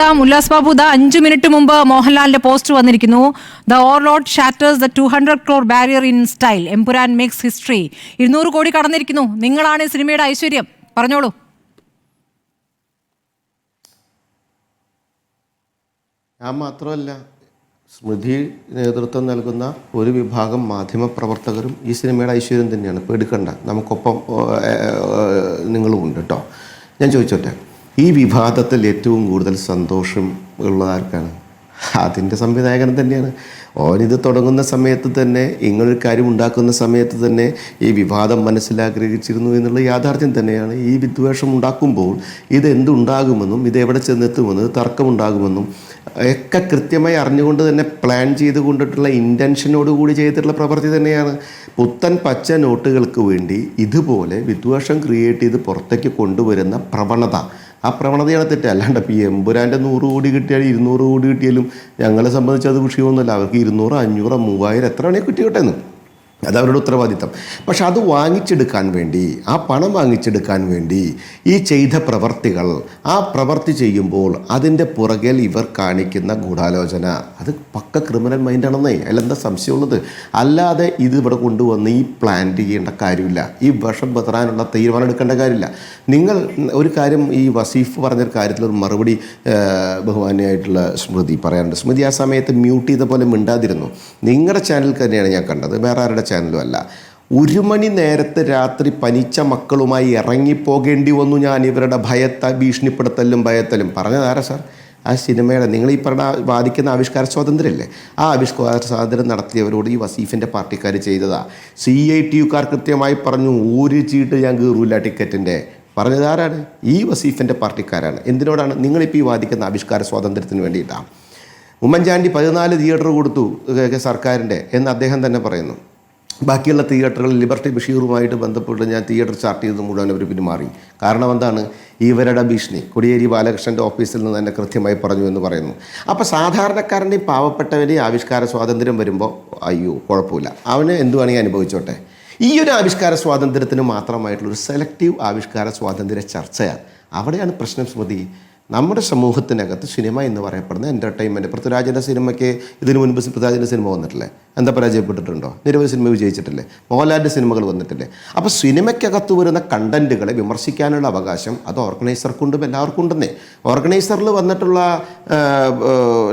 Ullas Babu, 5 minute മുമ്പ് മോഹൻലാലിന്റെ post വന്നിരിക്കുന്നു. The overload shatters the 200 crore barrier in style. Empuraan makes history. 200 കോടി കടന്നിരിക്കുന്നു. നിങ്ങളാണ് സിനിമയുടെ ഐശ്വര്യം. പറഞ്ഞോളൂ. ഞാൻ മാത്രമല്ല, സ്മൃതി നേതൃത്വം നൽകുന്ന ഒരു വിഭാഗം മാധ്യമപ്രവർത്തകരും ഈ സിനിമയുടെ ഐശ്വര്യം തന്നെയാണ്. പേടിക്കണ്ട, നമുക്കൊപ്പം നിങ്ങളും ഉണ്ട് കേട്ടോ. ഞാൻ ചോദിച്ചോട്ടെ, ഈ വിവാദത്തിൽ ഏറ്റവും കൂടുതൽ സന്തോഷം ഉള്ളതാർക്കാണ്? അതിൻ്റെ സംവിധായകൻ തന്നെയാണ്. ഓനിത് തുടങ്ങുന്ന സമയത്ത് തന്നെ, ഇങ്ങനൊരു കാര്യം ഉണ്ടാക്കുന്ന സമയത്ത് തന്നെ ഈ വിവാദം മനസ്സിലാഗ്രഹിച്ചിരുന്നു എന്നുള്ള യാഥാർത്ഥ്യം തന്നെയാണ്. ഈ വിദ്വേഷം ഉണ്ടാക്കുമ്പോൾ ഇതെന്തുണ്ടാകുമെന്നും ഇതെവിടെ ചെന്നെത്തുമെന്നും തർക്കമുണ്ടാകുമെന്നും ഒക്കെ കൃത്യമായി അറിഞ്ഞുകൊണ്ട് തന്നെ പ്ലാൻ ചെയ്തുകൊണ്ടിട്ടുള്ള ഇൻറ്റൻഷനോടുകൂടി ചെയ്തിട്ടുള്ള പ്രവൃത്തി തന്നെയാണ്. പുത്തൻ പച്ച നോട്ടുകൾക്ക് വേണ്ടി ഇതുപോലെ വിദ്വേഷം ക്രിയേറ്റ് ചെയ്ത് പുറത്തേക്ക് കൊണ്ടുവരുന്ന പ്രവണത, ആ പ്രവണതയാണ് തെറ്റ്. അല്ലാണ്ട് ഇപ്പോൾ ഈ എമ്പുരാൻ്റെ 100 കോടി കിട്ടിയാലും 200 കോടി കിട്ടിയാലും ഞങ്ങളെ സംബന്ധിച്ച് അത് വിഷയമൊന്നുമില്ല. അവർക്ക് 200, 500, 3000 എത്ര വേണേൽ കിട്ടിയോട്ടെ എന്ന്, അതവരുടെ ഉത്തരവാദിത്തം. പക്ഷെ അത് വാങ്ങിച്ചെടുക്കാൻ വേണ്ടി, ആ പണം വാങ്ങിച്ചെടുക്കാൻ വേണ്ടി ഈ ചെയ്ത പ്രവർത്തികൾ, ആ പ്രവർത്തി ചെയ്യുമ്പോൾ അതിൻ്റെ പുറകിൽ ഇവർ കാണിക്കുന്ന ഗൂഢാലോചന, അത് പക്ക ക്രിമിനൽ മൈൻഡാണെന്നേ. അതിലെന്താ സംശയമുള്ളത്? അല്ലാതെ ഇത് ഇവിടെ കൊണ്ടുവന്ന് ഈ പ്ലാൻ ചെയ്യേണ്ട കാര്യമില്ല. ഈ വിഷം പതറാനുള്ള തീരുമാനം എടുക്കേണ്ട കാര്യമില്ല. നിങ്ങൾ ഒരു കാര്യം, ഈ വസീഫ് പറഞ്ഞൊരു കാര്യത്തിലൊരു മറുപടി ബഹുമാനിയായിട്ടുള്ള സ്മൃതി പറയാറുണ്ട്. സ്മൃതി ആ സമയത്ത് മ്യൂട്ട് ചെയ്ത പോലെ മിണ്ടാതിരുന്നു. നിങ്ങളുടെ ചാനൽ തന്നെയാണ് ഞാൻ കണ്ടത്, വേറെ ആരുടെ ചാനലും അല്ല. 1 മണി നേരത്തെ രാത്രി പനിച്ച മക്കളുമായി ഇറങ്ങിപ്പോകേണ്ടി വന്നു ഞാൻ. ഇവരുടെ ഭീഷണിപ്പെടുത്തലും ഭയത്തലും പറഞ്ഞതാരാ സാർ? ആ സിനിമയുടെ നിങ്ങൾ ഈ പറഞ്ഞ വാദിക്കുന്ന ആവിഷ്കാര സ്വാതന്ത്ര്യമല്ലേ, ആ ആവിഷ്കാര സ്വാതന്ത്ര്യം നടത്തിയവരോട് ഈ വസീഫിൻ്റെ പാർട്ടിക്കാർ ചെയ്തതാ. CITUക്കാർ കൃത്യമായി പറഞ്ഞു, ഒരു ചീട്ട് ഞാൻ കീറൂല ടിക്കറ്റിൻ്റെ. പറഞ്ഞതാരാണ്? ഈ വസീഫിൻ്റെ പാർട്ടിക്കാരാണ്. എന്തിനോടാണ് നിങ്ങളിപ്പോൾ ഈ വാദിക്കുന്ന ആവിഷ്കാര സ്വാതന്ത്ര്യത്തിന് വേണ്ടിയിട്ടാണ്? ഉമ്മൻചാണ്ടി 14 തിയേറ്റർ കൊടുത്തു സർക്കാരിൻ്റെ എന്ന് അദ്ദേഹം തന്നെ പറയുന്നു. ബാക്കിയുള്ള തിയേറ്ററുകൾ ലിബർട്ടി ബഷീറുമായിട്ട് ബന്ധപ്പെട്ട് ഞാൻ തിയേറ്റർ സ്റ്റാർട്ട് ചെയ്തത് മുഴുവൻ അവർ പിന്മാറി. കാരണം എന്താണ്? ഇവരുടെ ഭീഷണി. കോടിയേരി ബാലകൃഷ്ണൻ്റെ ഓഫീസിൽ നിന്ന് തന്നെ കൃത്യമായി പറഞ്ഞു എന്ന് പറയുന്നു. അപ്പോൾ സാധാരണക്കാരൻ്റെയും പാവപ്പെട്ടവൻ്റെയും ആവിഷ്കാര സ്വാതന്ത്ര്യം വരുമ്പോൾ അയ്യോ കുഴപ്പമില്ല, അവന് എന്തു വേണമെങ്കിൽ അനുഭവിച്ചോട്ടെ. ഈ ഒരു ആവിഷ്കാര സ്വാതന്ത്ര്യത്തിന് മാത്രമായിട്ടുള്ളൊരു സെലക്റ്റീവ് ആവിഷ്കാര സ്വാതന്ത്ര്യ ചർച്ചയാണ്. അവിടെയാണ് പ്രശ്നം സ്മൃതി. നമ്മുടെ സമൂഹത്തിനകത്ത് സിനിമ എന്ന് പറയപ്പെടുന്ന എൻ്റർടൈൻമെൻറ്റ്, പൃഥ്വിരാജിൻ്റെ സിനിമയ്ക്ക് ഇതിനു മുൻപ് പൃഥ്വിരാജിൻ്റെ സിനിമ വന്നിട്ടില്ലേ? എന്താ പരാജയപ്പെട്ടിട്ടുണ്ടോ? നിരവധി സിനിമ വിജയിച്ചിട്ടില്ലേ? മോഹൻലാലിൻ്റെ സിനിമകൾ വന്നിട്ടില്ലേ? അപ്പോൾ സിനിമയ്ക്കകത്ത് വരുന്ന കണ്ടൻറ്റുകളെ വിമർശിക്കാനുള്ള അവകാശം അത് ഓർഗനൈസർക്കുണ്ടും എല്ലാവർക്കും ഉണ്ടെന്നേ. ഓർഗനൈസറിൽ വന്നിട്ടുള്ള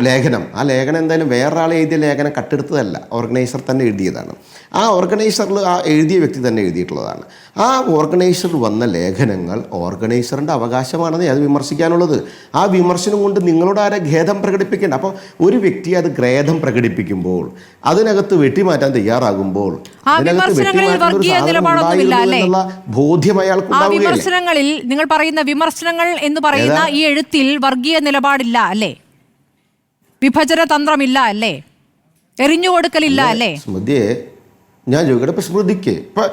ലേഖനം, ആ ലേഖനം എന്തായാലും വേറൊരാളെ എഴുതിയ ലേഖനം കട്ടെടുത്തതല്ല, ഓർഗനൈസർ തന്നെ എഴുതിയതാണ്. ആ ഓർഗനൈസറിൽ ആ എഴുതിയ വ്യക്തി തന്നെ എഴുതിയിട്ടുള്ളതാണ്. ആ ഓർഗനൈസറിൽ വന്ന ലേഖനങ്ങൾ ഓർഗനൈസറിൻ്റെ അവകാശമാണെന്നേ അത് വിമർശിക്കാനുള്ളത്. ആ വിമർശനം കൊണ്ട് നിങ്ങളോട് ആരെ ഖേദം പ്രകടിപ്പിക്കേണ്ട. അപ്പോൾ ഒരു വ്യക്തി അത് ഖേദം പ്രകടിപ്പിക്കുമ്പോൾ, അതിനകത്ത് വെട്ടിമാറ്റാൻ തയ്യാറാകുമ്പോൾ, ബോധ്യം അയാൾക്കുണ്ടാവുകയില്ല. വിമർശനങ്ങളിൽ നിങ്ങൾ പറയുന്ന വിമർശനങ്ങൾ എന്ന് പറയുന്ന ഈ എഴുത്തിൽ വർഗീയ നിലപാടില്ല അല്ലേ? വിഭജന തന്ത്രമില്ല അല്ലേ? എറിഞ്ഞുകൊടുക്കലില്ല അല്ലേ? സ്മൃതിയെ ഞാൻ ചോദിക്കട്ടെ, ഇപ്പോൾ സ്മൃതിക്ക്, ഇപ്പോൾ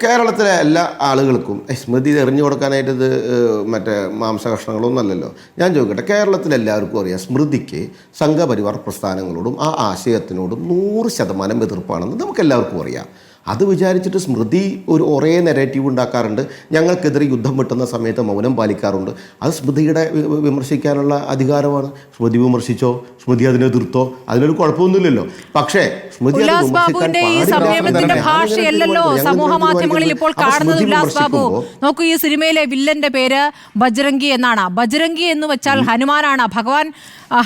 കേരളത്തിലെ എല്ലാ ആളുകൾക്കും സ്മൃതി എറിഞ്ഞു കൊടുക്കാനായിട്ട് ഇത് മറ്റേ മാംസകഷ്ണങ്ങളൊന്നും അല്ലല്ലോ. ഞാൻ ചോദിക്കട്ടെ, കേരളത്തിലെല്ലാവർക്കും അറിയാം സ്മൃതിക്ക് സംഘപരിവാർ പ്രസ്ഥാനങ്ങളോടും ആ ആശയത്തിനോടും 100% എതിർപ്പാണെന്ന് നമുക്കെല്ലാവർക്കും അറിയാം. അത് വിചാരിച്ചിട്ട് സ്മൃതി ഒരേ നെഗറ്റീവ് ഉണ്ടാക്കാറുണ്ട്. ഞങ്ങൾക്കെതിരെ യുദ്ധം വെട്ടുന്ന സമയത്ത് മൗനം പാലിക്കാറുണ്ട്. അത് സ്മൃതിയുടെ വിമർശിക്കാനുള്ള അധികാരമാണ്. സ്മൃതി വിമർശിച്ചോ, സ്മൃതി അതിനെ എതിർത്തോ, അതിനൊരു കുഴപ്പമൊന്നുമില്ലല്ലോ. പക്ഷേ സ്മൃതി സമൂഹ മാധ്യമങ്ങളിൽ ഇപ്പോൾ കാണുന്നത്, ഉല്ലാസ് ബാബു നോക്കൂ, ഈ സിനിമയിലെ വില്ലന്റെ പേര് ബജ്രംഗി എന്നാണ്. ബജ്രംഗി എന്ന് വെച്ചാൽ ഹനുമാനാണ്. ഭഗവാൻ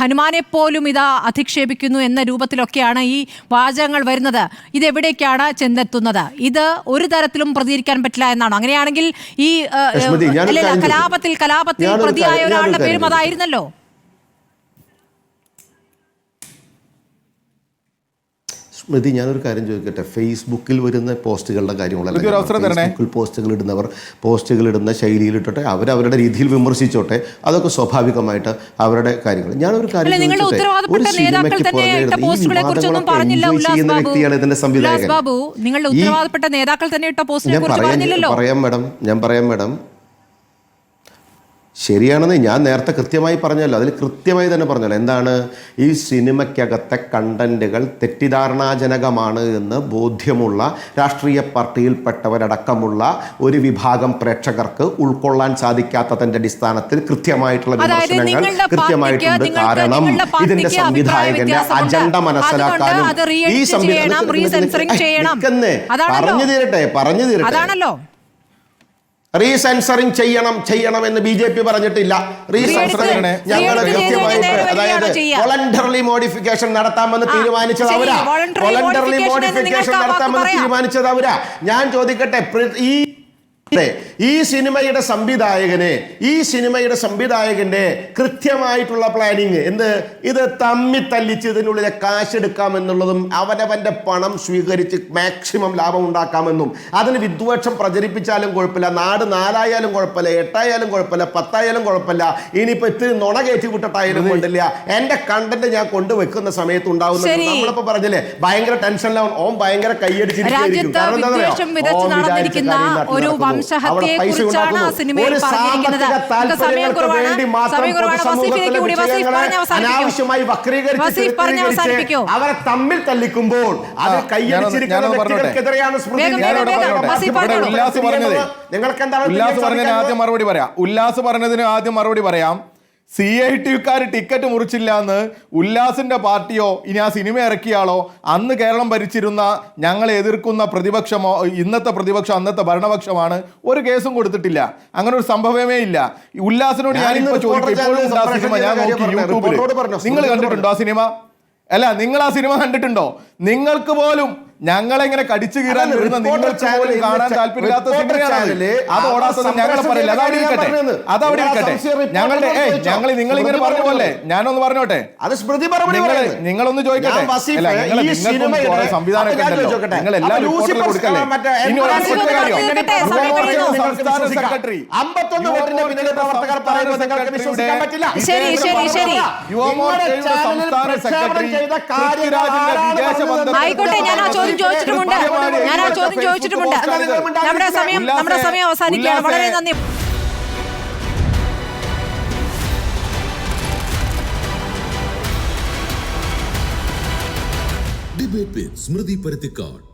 ഹനുമാനെ പോലും ഇതാ അധിക്ഷേപിക്കുന്നു എന്ന രൂപത്തിലൊക്കെയാണ് ഈ വാചകങ്ങൾ വരുന്നത്. ഇതെവിടേക്കാണ് ചെന്നെത്തുന്നത്? ഇത് ഒരു തരത്തിലും പ്രതികരിക്കാൻ പറ്റില്ല എന്നാണ്. അങ്ങനെയാണെങ്കിൽ ഈ കലാപത്തിൽ പ്രതിയായ ഒരാളുടെ പേരും അതായിരുന്നല്ലോ. സ്മൃതി, ഞാനൊരു കാര്യം ചോദിക്കട്ടെ, ഫേസ്ബുക്കിൽ വരുന്ന പോസ്റ്റുകളുടെ കാര്യങ്ങളല്ല. ഫേസ്ബുക്കിൽ പോസ്റ്റുകൾ ഇടുന്ന ശൈലിയിലിട്ടോട്ടെ, അവരവരുടെ രീതിയിൽ വിമർശിച്ചോട്ടെ, അതൊക്കെ സ്വാഭാവികമായിട്ട് അവരുടെ കാര്യങ്ങൾ. ഞാനൊരു കാര്യം ചെയ്യുന്ന വ്യക്തിയാണ് ഇതിന്റെ സംവിധായകൻ. പറയാം മാഡം. ശരിയാണെന്ന് ഞാൻ നേരത്തെ കൃത്യമായി പറഞ്ഞല്ലോ, അതിൽ കൃത്യമായി തന്നെ പറഞ്ഞല്ലോ. എന്താണ് ഈ സിനിമയ്ക്കകത്തെ കണ്ടന്റുകൾ തെറ്റിദ്ധാരണാജനകമാണ് എന്ന് ബോധ്യമുള്ള രാഷ്ട്രീയ പാർട്ടിയിൽപ്പെട്ടവരടക്കമുള്ള ഒരു വിഭാഗം പ്രേക്ഷകർക്ക് ഉൾക്കൊള്ളാൻ സാധിക്കാത്തതിന്റെ അടിസ്ഥാനത്തിൽ കൃത്യമായിട്ടുള്ള വിമർശനങ്ങൾ കൃത്യമായിട്ടുണ്ട്. കാരണം ഇതിന്റെ സംവിധായകന്റെ അജണ്ട മനസ്സിലാക്കാനും ഈ പറഞ്ഞു തീരട്ടെ അതാണല്ലോ റീസെൻസറിങ് ചെയ്യണം എന്ന് BJP പറഞ്ഞിട്ടില്ല. റീസെൻസറിങ് ഞങ്ങൾ കൃത്യമായിട്ട്, അതായത് വോളണ്ടറി മോഡിഫിക്കേഷൻ നടത്താമെന്ന് തീരുമാനിച്ചത് അവരാ. വോളണ്ടറി മോഡിഫിക്കേഷൻ നടത്താമെന്ന് തീരുമാനിച്ചത് അവരാ. ഞാൻ ചോദിക്കട്ടെ, ഈ സിനിമയുടെ സംവിധായകന്റെ കൃത്യമായിട്ടുള്ള പ്ലാനിങ് ഇത് തമ്മിത്തല്ലിച്ച് ഇതിനുള്ളിലെ കാശെടുക്കാമെന്നുള്ളതും അവനവന്റെ പണം സ്വീകരിച്ച് മാക്സിമം ലാഭം ഉണ്ടാക്കാമെന്നും അതിന് വിദ്വേഷം പ്രചരിപ്പിച്ചാലും കുഴപ്പമില്ല, നാട് 4 ആയാലും കുഴപ്പമില്ല, 8 ആയാലും കുഴപ്പമില്ല, 10 ആയാലും കുഴപ്പമില്ല, ഇനിയിപ്പോ ഇത്തിരി നുണ കയറ്റി വിട്ടിട്ടായാലും കൊണ്ടില്ല, എന്റെ കണ്ടന്റ് ഞാൻ കൊണ്ടുവെക്കുന്ന സമയത്ത് ഉണ്ടാവുന്ന നമ്മളിപ്പോ പറഞ്ഞില്ലേ ഭയങ്കര ടെൻഷനിലാവും, ഓം ഭയങ്കര കൈയടിച്ചിരിക്കും. അനാവശ്യമായി വക്രീകരിച്ച് അവരെ തമ്മിൽ തല്ലിക്കുമ്പോൾ അത് കൈയടിച്ചിരിക്കുന്ന വ്യക്തികൾക്കെതിരെയാണ് നിങ്ങൾക്ക് എന്താണ് ഉല്ലാസ് പറഞ്ഞതിന് ആദ്യം മറുപടി പറയാം. CITക്കാർ ടിക്കറ്റ് മുറിച്ചില്ല എന്ന് ഉല്ലാസിന്റെ പാർട്ടിയോ ഇനി ആ സിനിമ ഇറക്കിയാളോ അന്ന് കേരളം ഭരിച്ചിരുന്ന ഞങ്ങളെ എതിർക്കുന്ന പ്രതിപക്ഷമോ ഇന്നത്തെ പ്രതിപക്ഷം അന്നത്തെ ഭരണപക്ഷമാണ് ഒരു കേസും കൊടുത്തിട്ടില്ല. അങ്ങനെ ഒരു സംഭവമേ ഇല്ല. ഉല്ലാസിനോട് ഞാനിപ്പോ ചോദിക്കും, ഇപ്പോഴും ആ സിനിമ ഞാൻ നോക്കി യൂട്യൂബിൽ, നിങ്ങൾ കണ്ടിട്ടുണ്ടോ ആ സിനിമ? അല്ല, നിങ്ങൾ ആ സിനിമ കണ്ടിട്ടുണ്ടോ? നിങ്ങൾക്ക് പോലും ഞങ്ങളെങ്ങനെ കടിച്ചു കീറാൻ വരുന്ന നിങ്ങൾക്ക് പോലും കാണാൻ താല്പര്യമില്ലാത്ത സിനിമയാണ് അത് ഓടാത്തത്. ഞങ്ങളെ പറയില്ല, അതവിടെ ഇരിക്കട്ടെ. ഞങ്ങൾ നിങ്ങളിങ്ങനെ പറഞ്ഞ പോലെ ഞാനൊന്ന് പറഞ്ഞോട്ടെ, നിങ്ങളൊന്ന് ചോദിക്കട്ടെ. അല്ല, നിങ്ങൾക്കും സംവിധാനമൊക്കെ ഉണ്ടല്ലോ, നിങ്ങൾ എല്ലാ റിപ്പോർട്ടിലും കൊടുക്കല്ലേ. ഇനി സംസ്ഥാന സെക്രട്ടറി ആയിക്കോട്ടെ, ഞാൻ ആ ചോദ്യം ചോദിച്ചിട്ടുമുണ്ട്. നമ്മുടെ സമയം അവസാനിക്കുകയാണ്. വളരെ നന്ദി. ഡിബേറ്റ് വിത്ത് സ്മൃതി പരുത്തിക്കാട്.